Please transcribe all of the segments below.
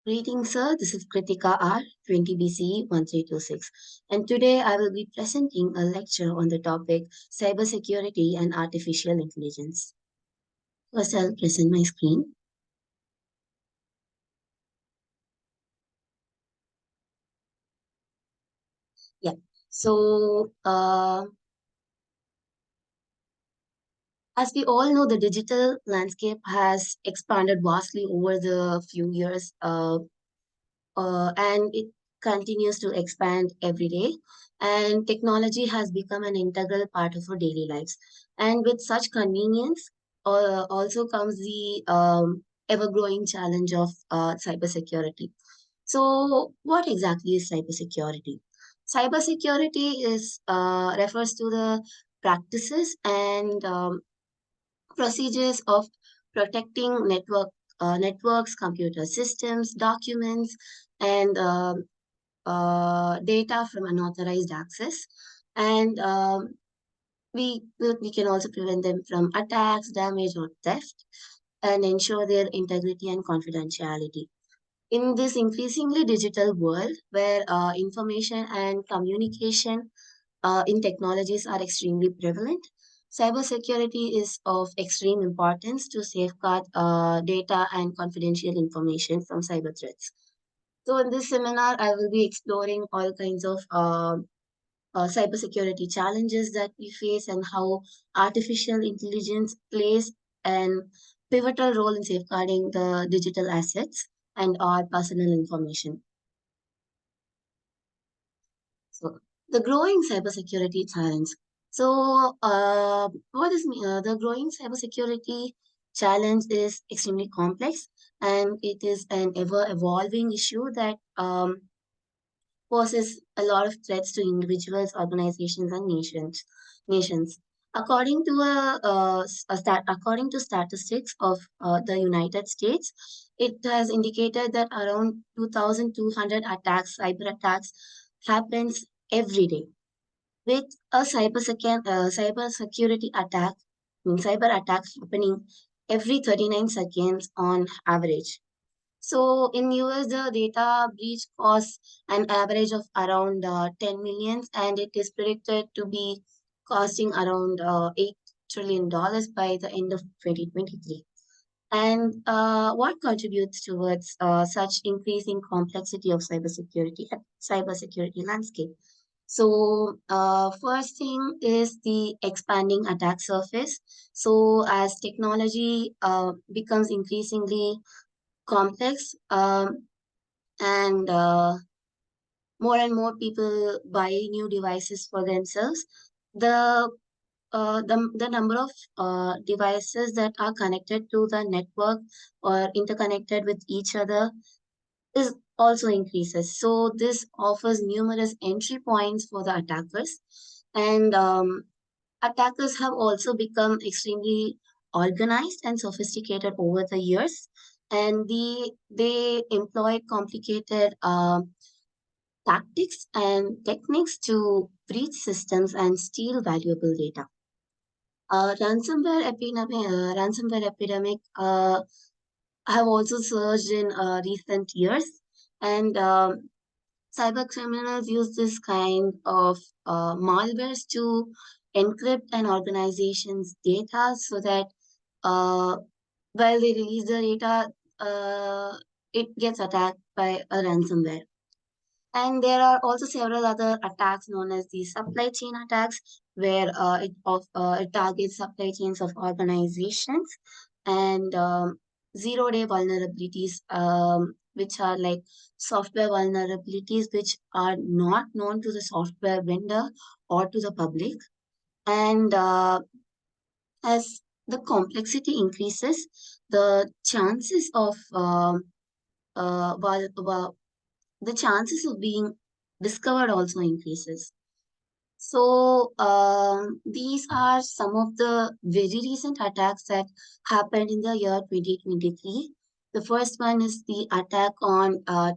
Greetings, sir. This is Kritika R, 20BCE1326. And today I will be presenting a lecture on the topic cybersecurity and artificial intelligence. First, I'll present my screen. Yeah. So, as we all know, the digital landscape has expanded vastly over the few years. And it continues to expand every day. And technology has become an integral part of our daily lives. And with such convenience, also comes the ever-growing challenge of cybersecurity. So, what exactly is cybersecurity? Cybersecurity is refers to the practices and procedures of protecting networks, computer systems, documents, and data from unauthorized access. And we can also prevent them from attacks, damage, or theft, and ensure their integrity and confidentiality. In this increasingly digital world where information and communication in technologies are extremely prevalent, cybersecurity is of extreme importance to safeguard data and confidential information from cyber threats. So, in this seminar, I will be exploring all kinds of cybersecurity challenges that we face and how artificial intelligence plays an pivotal role in safeguarding the digital assets and our personal information. So, the growing cybersecurity challenge. So, the growing cybersecurity challenge is extremely complex, and it is an ever evolving issue that poses a lot of threats to individuals, organizations, and nations. According to statistics of the United States, it has indicated that around 2,200 cyber attacks, happens every day. With a cyber security attack, cyber attack happening every 39 seconds on average. So in US, the data breach costs an average of around 10 millions, and it is predicted to be costing around $8 trillion by the end of 2023. And what contributes towards such increasing complexity of cybersecurity landscape? So, first thing is the expanding attack surface. So, as technology becomes increasingly complex, and more and more people buy new devices for themselves, the the number of devices that are connected to the network or interconnected with each other is also increases. So this offers numerous entry points for the attackers, and attackers have also become extremely organized and sophisticated over the years, and they employ complicated tactics and techniques to breach systems and steal valuable data. Ransomware epidemic have also surged in recent years, and cyber criminals use this kind of malwares to encrypt an organization's data so that uh, while they release the data, it gets attacked by a ransomware. And there are also several other attacks known as the supply chain attacks, where it targets supply chains of organizations, and zero-day vulnerabilities, which are like software vulnerabilities which are not known to the software vendor or to the public. And as the complexity increases, the chances of uh, vul- vul- the chances of being discovered also increases. So, these are some of the very recent attacks that happened in the year 2023. The first one is the attack on um,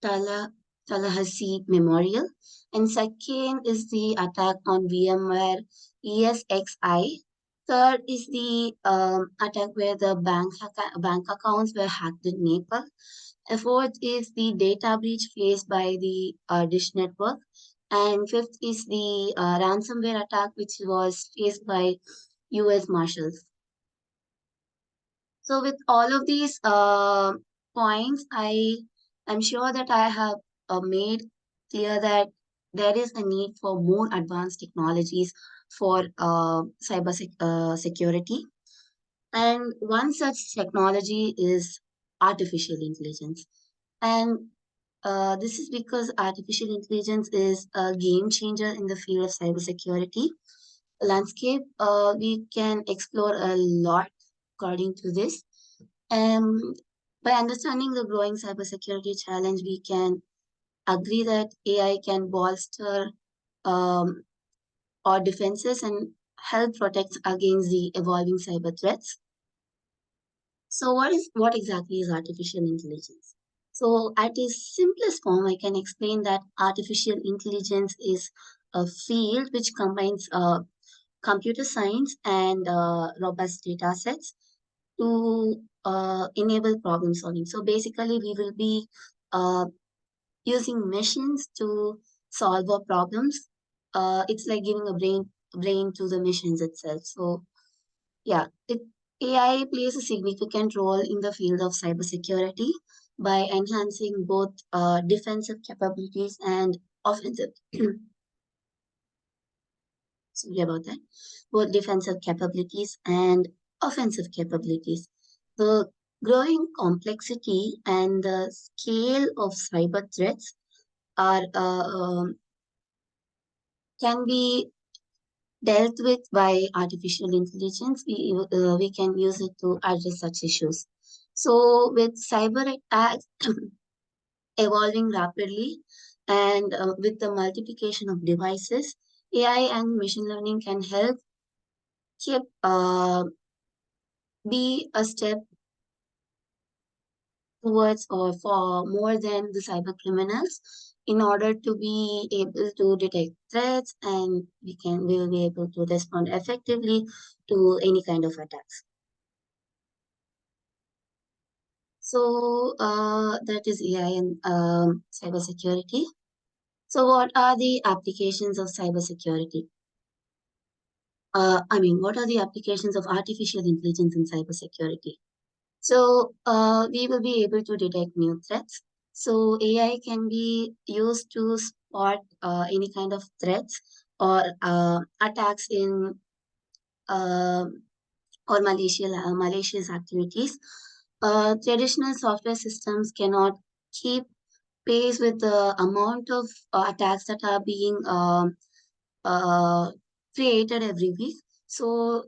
Tala, Tallahassee Memorial, and second is the attack on VMware ESXi. Third is the attack where the bank accounts were hacked in Nepal. And fourth is the data breach faced by the Dish network. And fifth is the ransomware attack, which was faced by US Marshals. So, with all of these points, I am sure that I have made clear that there is a need for more advanced technologies for security. And one such technology is artificial intelligence. And this is because artificial intelligence is a game changer in the field of cybersecurity landscape. We can explore a lot according to this. And by understanding the growing cybersecurity challenge, we can agree that AI can bolster um, our defenses and help protect against the evolving cyber threats. So, what exactly is artificial intelligence? So, at its simplest form, I can explain that artificial intelligence is a field which combines computer science and robust data sets to enable problem solving. So basically, we will be uh, using machines to solve our problems. It's like giving a brain to the machines itself. So yeah, AI plays a significant role in the field of cybersecurity by enhancing both defensive capabilities and offensive. Sorry about that. Both defensive capabilities and offensive capabilities. The growing complexity and the scale of cyber threats are can be dealt with by artificial intelligence. We can use it to address such issues. So, with cyber attacks evolving rapidly and with the multiplication of devices, AI and machine learning can help keep be a step towards or for more than the cyber criminals in order to be able to detect threats, and we will be able to respond effectively to any kind of attacks. So that is AI and cybersecurity. So what are the applications of cybersecurity? What are the applications of artificial intelligence in cybersecurity? So we will be able to detect new threats. So AI can be used to spot any kind of threats or attacks in uh, or malicious activities. Traditional software systems cannot keep pace with the amount of attacks that are being uh, created every week. So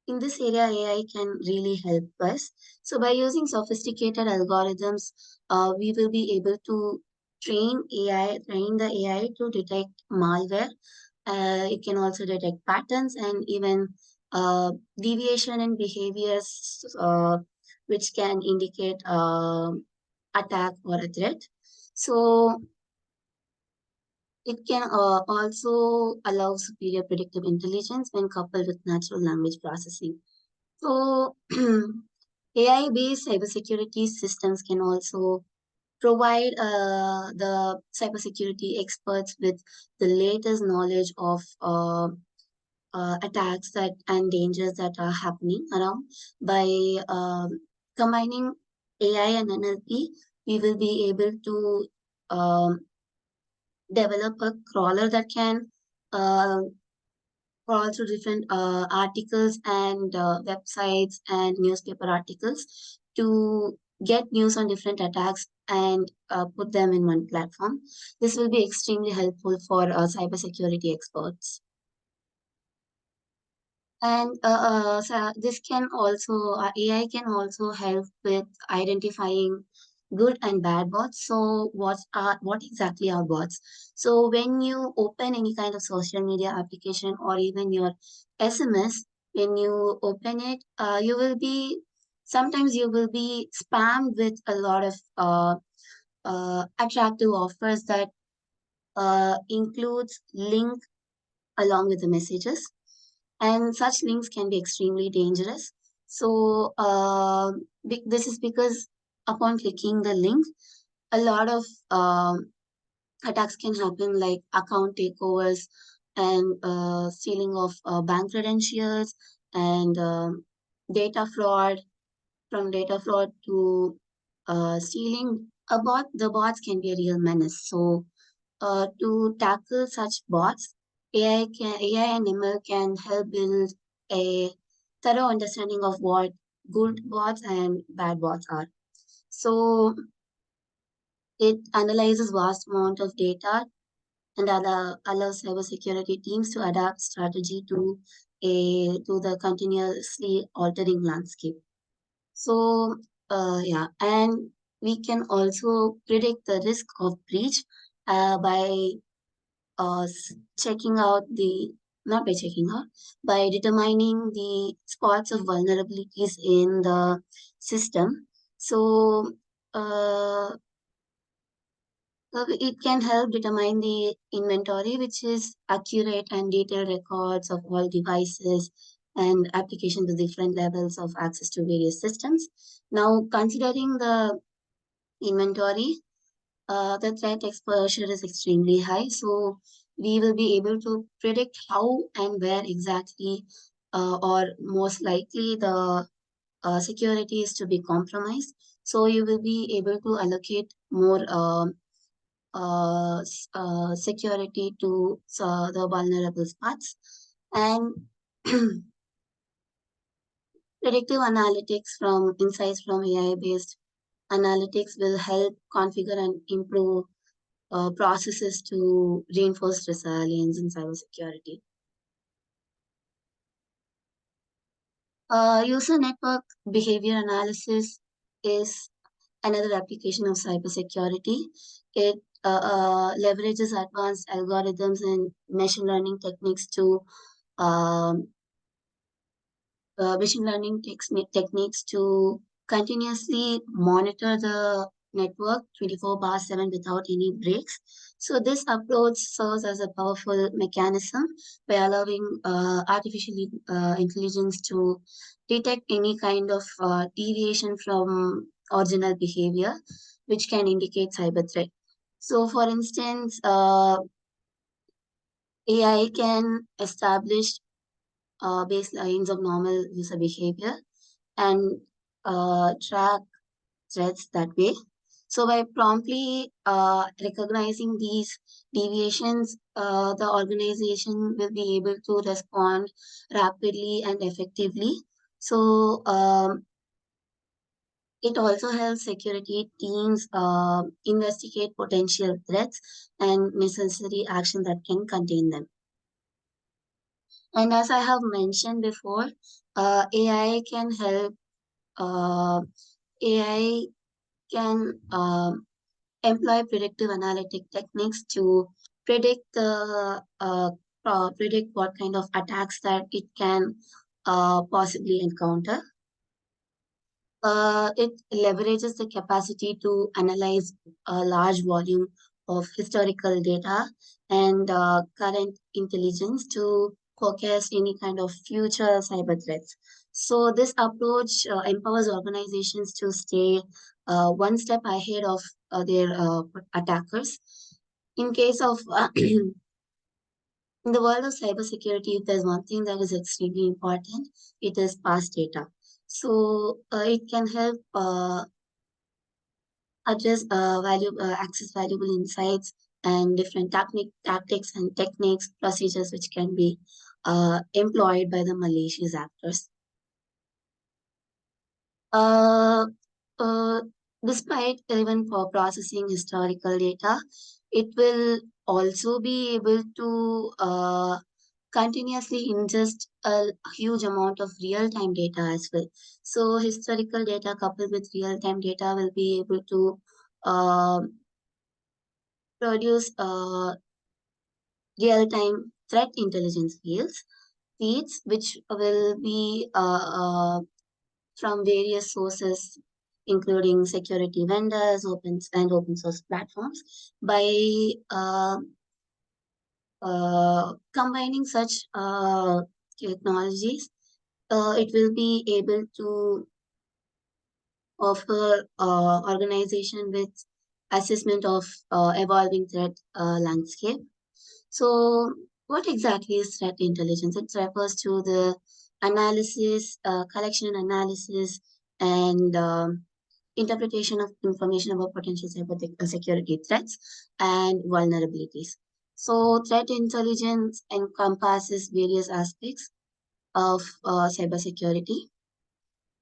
in this area, AI can really help us. So by using sophisticated algorithms, we will be able to train the AI to detect malware. It can also detect patterns and even deviation in behaviors, which can indicate attack or a threat. So it can also allow superior predictive intelligence when coupled with natural language processing. So, AI-based cybersecurity systems can also provide the cybersecurity experts with the latest knowledge of attacks that and dangers that are happening around. By combining AI and NLP, we will be able to develop a crawler that can uh, crawl through different articles and websites and newspaper articles to get news on different attacks and put them in one platform. This will be extremely helpful for cybersecurity experts. And so this can also, AI can also help with identifying good and bad bots. So what exactly are bots? So when you open any kind of social media application or even your SMS, when you open it, sometimes you will be spammed with a lot of attractive offers that includes link along with the messages. and such links can be extremely dangerous. So this is because upon clicking the link, a lot of attacks can happen, like account takeovers and stealing of bank credentials and data fraud. From data fraud to stealing a bot, the bots can be a real menace. So to tackle such bots, AI and ML can help build a thorough understanding of what good bots and bad bots are. So it analyzes vast amount of data and allows cybersecurity teams to adapt strategy to the continuously altering landscape. So yeah, and we can also predict the risk of breach by checking out the not by checking out by determining the spots of vulnerabilities in the system. So uh, it can help determine the inventory, which is accurate and detailed records of all devices and applications with different levels of access to various systems. Now, considering the inventory, the threat exposure is extremely high. So we will be able to predict how and where exactly, or most likely, the security is to be compromised. So you will be able to allocate more security to the vulnerable spots. And predictive analytics from insights from AI-based analytics will help configure and improve processes to reinforce resilience in cybersecurity. User network behavior analysis is another application of cybersecurity. It leverages advanced algorithms and machine learning techniques to um, techniques to continuously monitor the network 24 bar 7 without any breaks. So this approach serves as a powerful mechanism by allowing artificial intelligence to detect any kind of deviation from original behavior, which can indicate cyber threat. So for instance, AI can establish baselines of normal user behavior and track threats that way. So by promptly recognizing these deviations, the organization will be able to respond rapidly and effectively. So it also helps security teams investigate potential threats and necessary action that can contain them. And as I have mentioned before, AI can help. AI can employ predictive analytic techniques to predict predict what kind of attacks that it can possibly encounter. It leverages the capacity to analyze a large volume of historical data and current intelligence to forecast any kind of future cyber threats. So this approach empowers organizations to stay one step ahead of their attackers. In case of in the world of cybersecurity, if there's one thing that is extremely important, it is past data. So it can help address access valuable insights and different tactics and techniques, procedures which can be employed by the malicious actors. Uh, uh, Despite even for processing historical data, it will also be able to continuously ingest a huge amount of real-time data as well. So historical data coupled with real-time data will be able to produce real-time threat intelligence feeds which will be from various sources, including security vendors, open source platforms. By combining such technologies. It will be able to offer organization with assessment of evolving threat landscape. So, what exactly is threat intelligence? It refers to the analysis, collection and analysis, and interpretation of information about potential security threats and vulnerabilities. So, threat intelligence encompasses various aspects of cybersecurity,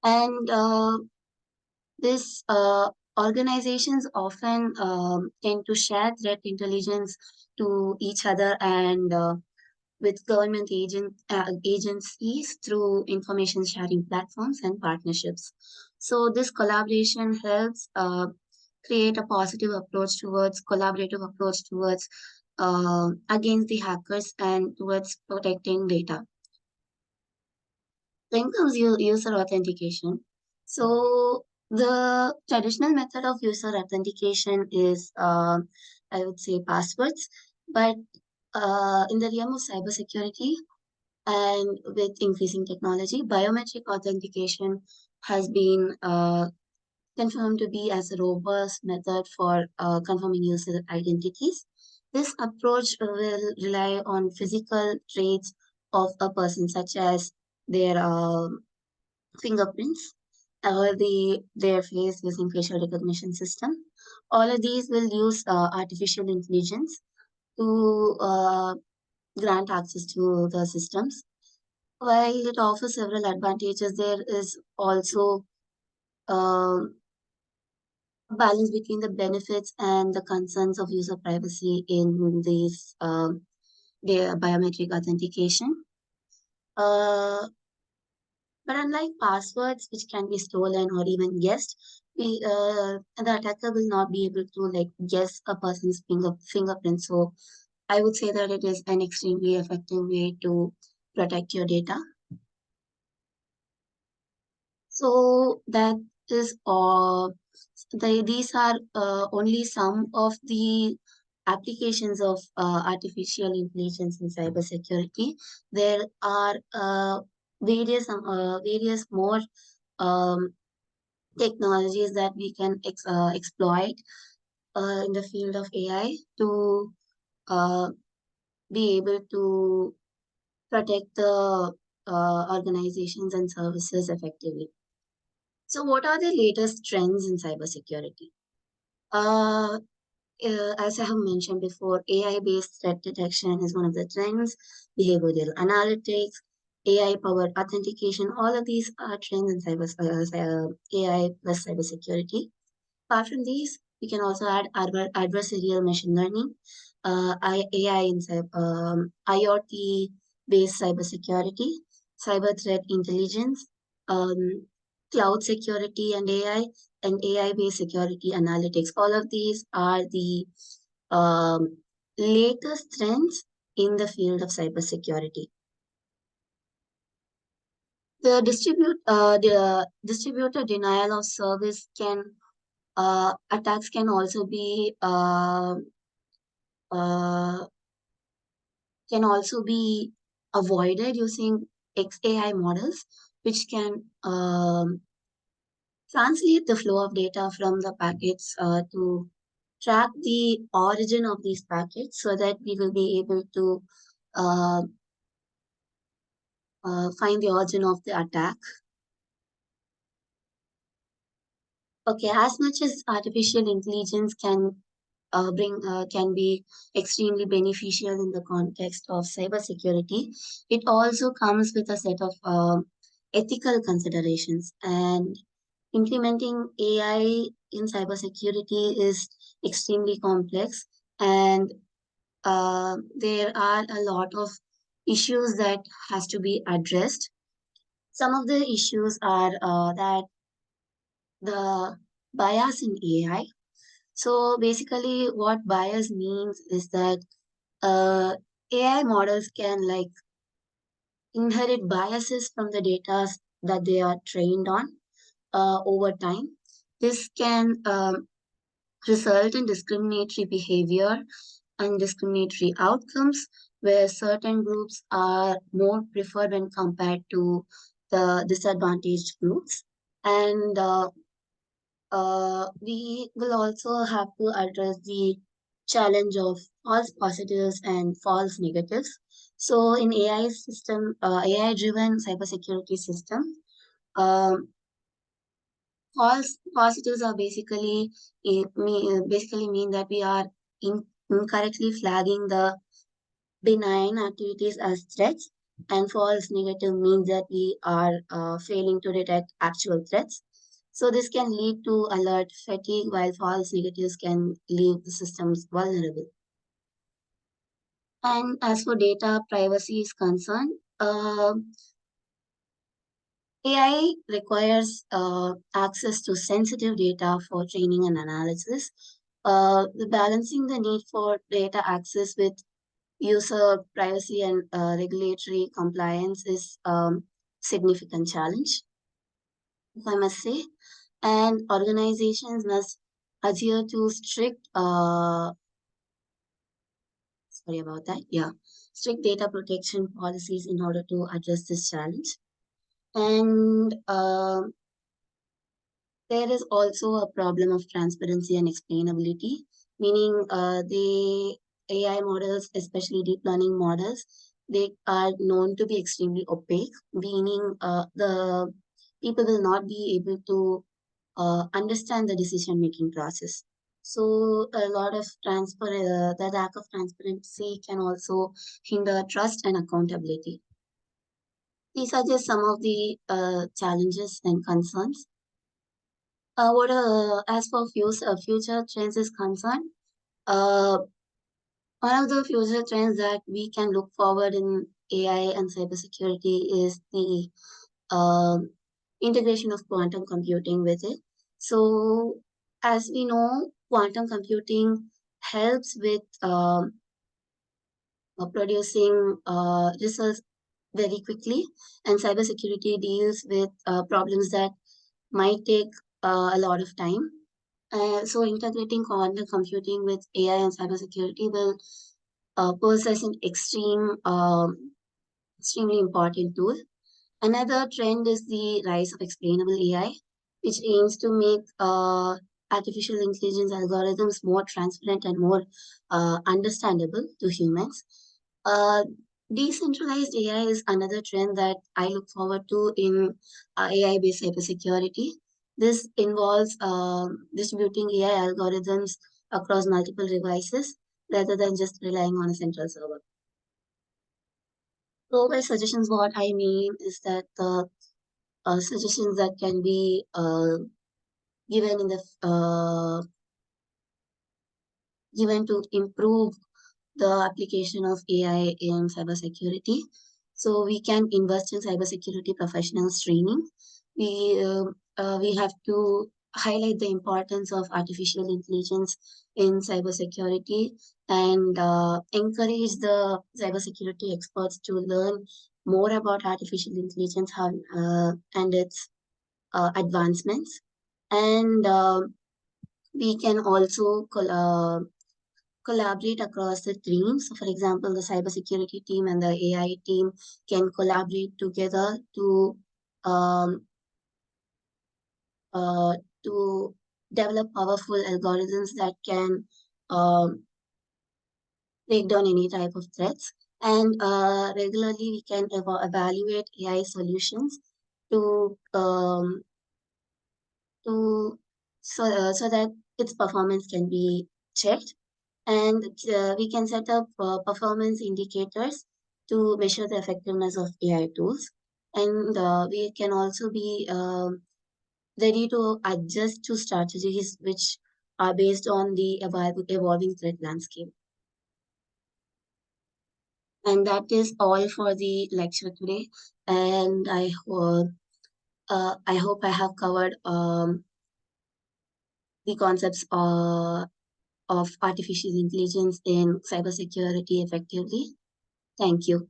and this organizations often tend to share threat intelligence to each other and with government agencies through information sharing platforms and partnerships. So this collaboration helps create a positive approach towards collaborative approach towards against the hackers and towards protecting data. Then comes user authentication. So the traditional method of user authentication is, I would say, passwords. But in the realm of cybersecurity and with increasing technology, biometric authentication has been confirmed to be as a robust method for confirming user identities. This approach will rely on physical traits of a person, such as their fingerprints or their face using facial recognition system. All of these will use artificial intelligence to grant access to the systems. While it offers several advantages, there is also a balance between the benefits and the concerns of user privacy in these their biometric authentication. Uh, But unlike passwords, which can be stolen or even guessed, the attacker will not be able to like guess a person's fingerprint. So I would say that it is an extremely effective way to protect your data. So that is all. These are only some of the applications of artificial intelligence in cybersecurity. There are various more um, technologies that we can exploit in the field of AI to uh, be able to protect the organizations and services effectively. So, what are the latest trends in cybersecurity? Uh, as I have mentioned before, AI-based threat detection is one of the trends. Behavioral analytics, AI-powered authentication, all of these are trends in AI plus cybersecurity. Apart from these, we can also add adversarial machine learning, AI in IoT-based cybersecurity, cyber threat intelligence, um, cloud security and AI-based security analytics. All of these are the um, latest trends in the field of cybersecurity. The distributed denial of service attacks uh, can also be avoided using XAI models, which can translate the flow of data from the packets to track the origin of these packets so that we will be able to uh, find the origin of the attack. Okay, as much as artificial intelligence can be extremely beneficial in the context of cybersecurity, it also comes with a set of ethical considerations. And implementing AI in cybersecurity is extremely complex, and there are a lot of issues that has to be addressed. Some of the issues are that the bias in AI. So basically, what bias means is that AI models can like inherit biases from the data that they are trained on over time. This can result in discriminatory behavior and discriminatory outcomes where certain groups are more preferred when compared to the disadvantaged groups. And we will also have to address the challenge of false positives and false negatives. So in AI system, AI-driven cybersecurity system, um, false positives are basically mean that we are incorrectly flagging the benign activities as threats, and false negative means that we are failing to detect actual threats. So this can lead to alert fatigue, while false negatives can leave the systems vulnerable. And as for data privacy is concerned, AI requires access to sensitive data for training and analysis. Balancing the need for data access with user privacy and regulatory compliance is significant challenge, if I must say. And organizations must adhere to sorry about that, yeah, strict data protection policies in order to address this challenge. And there is also a problem of transparency and explainability, meaning the AI models, especially deep learning models, they are known to be extremely opaque, meaning the people will not be able to understand the decision making process. So a lot of the lack of transparency can also hinder trust and accountability. These are just some of the challenges and concerns. As for future trends is concerned, uh, one of the future trends that we can look forward in AI and cybersecurity is the integration of quantum computing with it. So, as we know, quantum computing helps with producing results very quickly, and cybersecurity deals with problems that might take a lot of time. So integrating quantum computing with AI and cybersecurity will pose as an extremely important tool. Another trend is the rise of explainable AI, which aims to make artificial intelligence algorithms more transparent and more understandable to humans. Uh, Decentralized AI is another trend that I look forward to in AI-based cybersecurity. This involves distributing AI algorithms across multiple devices rather than just relying on a central server. So, by suggestions, what I mean is that the suggestions that can be given in the given to improve the application of AI in cybersecurity. So we can invest in cybersecurity professionals training. We have to highlight the importance of artificial intelligence in cybersecurity and encourage the cybersecurity experts to learn more about artificial intelligence and its advancements. And we can also collaborate across the teams. So for example, the cybersecurity team and the AI team can collaborate together um, uh, to develop powerful algorithms that can um, break down any type of threats. And regularly, we can evaluate AI solutions to to so that its performance can be checked, and we can set up performance indicators to measure the effectiveness of AI tools. And we can also be ready to adjust to strategies which are based on the evolving threat landscape. And that is all for the lecture today. And I hope I have covered the concepts of artificial intelligence in cybersecurity effectively. Thank you.